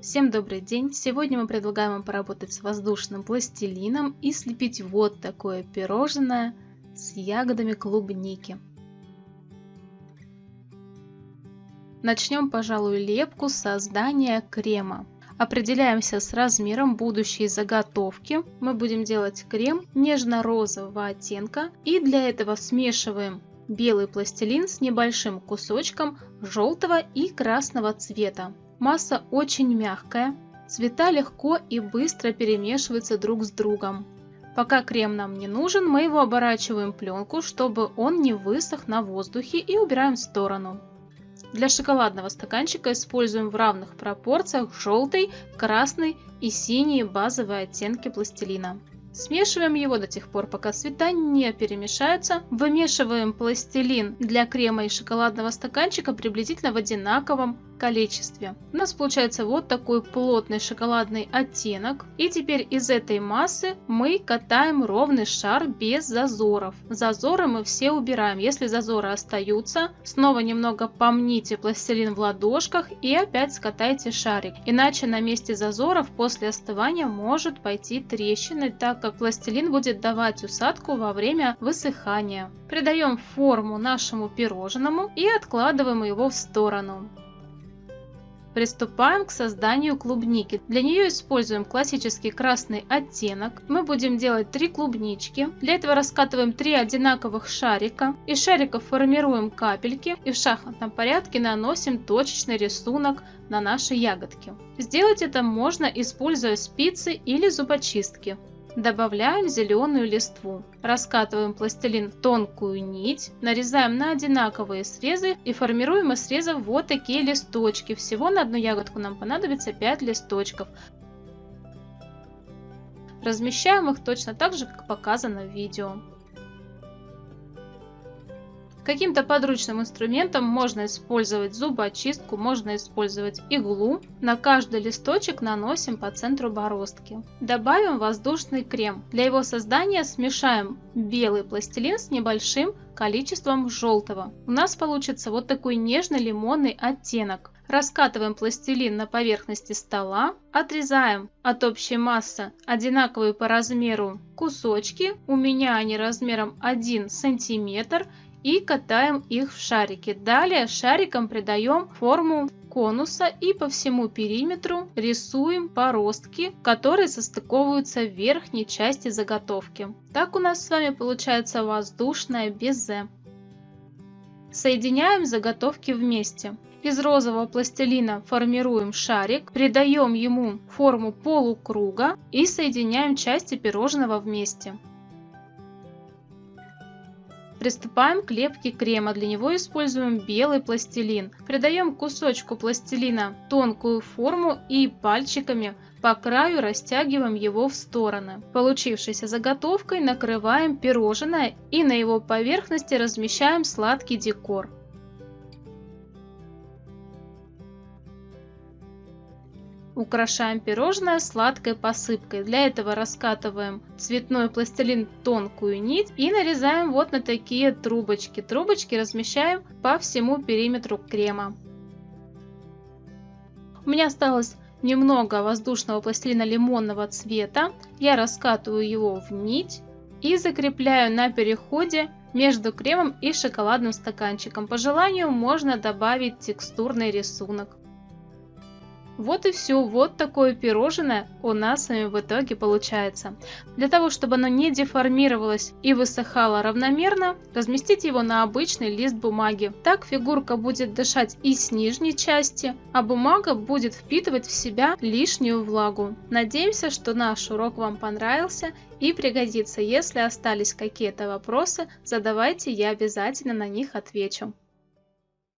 Всем добрый день! Сегодня мы предлагаем вам поработать с воздушным пластилином и слепить вот такое пирожное с ягодами клубники. Начнем, пожалуй, лепку с создания крема. Определяемся с размером будущей заготовки. Мы будем делать крем нежно-розового оттенка и для этого смешиваем белый пластилин с небольшим кусочком желтого и красного цвета. Масса очень мягкая, цвета легко и быстро перемешиваются друг с другом. Пока крем нам не нужен, мы его оборачиваем в пленку, чтобы он не высох на воздухе, и убираем в сторону. Для шоколадного стаканчика используем в равных пропорциях желтый, красный и синий базовые оттенки пластилина. Смешиваем его до тех пор, пока цвета не перемешаются. Вымешиваем пластилин для крема и шоколадного стаканчика приблизительно в одинаковом количестве. У нас получается вот такой плотный шоколадный оттенок. И теперь из этой массы мы катаем ровный шар без зазоров. Зазоры мы все убираем. Если зазоры остаются, снова немного помните пластилин в ладошках и опять скатайте шарик. Иначе на месте зазоров после остывания может пойти трещина, так как пластилин будет давать усадку во время высыхания. Придаем форму нашему пирожному и откладываем его в сторону. Приступаем к созданию клубники. Для нее используем классический красный оттенок. Мы будем делать 3 клубнички. Для этого раскатываем 3 одинаковых шарика. Из шариков формируем капельки и в шахматном порядке наносим точечный рисунок на наши ягодки. Сделать это можно, используя спицы или зубочистки. Добавляем зеленую листву. Раскатываем пластилин в тонкую нить, нарезаем на одинаковые срезы и формируем из срезов вот такие листочки. Всего на одну ягодку нам понадобится 5 листочков. Размещаем их точно так же, как показано в видео. Каким-то подручным инструментом можно использовать зубочистку, можно использовать иглу. На каждый листочек наносим по центру бороздки. Добавим воздушный крем. Для его создания смешаем белый пластилин с небольшим количеством желтого. У нас получится вот такой нежно-лимонный оттенок. Раскатываем пластилин на поверхности стола, отрезаем от общей массы одинаковые по размеру кусочки. У меня они размером 1 сантиметр. И катаем их в шарики. Далее шарикам придаем форму конуса и по всему периметру рисуем бороздки, которые состыковываются в верхней части заготовки. Так у нас с вами получается воздушное безе. Соединяем заготовки вместе. Из розового пластилина формируем шарик, придаем ему форму полукруга и соединяем части пирожного вместе. Приступаем к лепке крема. Для него используем белый пластилин. Придаем кусочку пластилина тонкую форму и пальчиками по краю растягиваем его в стороны. Получившейся заготовкой накрываем пирожное и на его поверхности размещаем сладкий декор. Украшаем пирожное сладкой посыпкой. Для этого раскатываем цветной пластилин в тонкую нить и нарезаем вот на такие трубочки. Трубочки размещаем по всему периметру крема. У меня осталось немного воздушного пластилина лимонного цвета. Я раскатываю его в нить и закрепляю на переходе между кремом и шоколадным стаканчиком. По желанию можно добавить текстурный рисунок. Вот и все, вот такое пирожное у нас с вами в итоге получается. Для того, чтобы оно не деформировалось и высыхало равномерно, разместите его на обычный лист бумаги. Так фигурка будет дышать и с нижней части, а бумага будет впитывать в себя лишнюю влагу. Надеемся, что наш урок вам понравился и пригодится. Если остались какие-то вопросы, задавайте, я обязательно на них отвечу.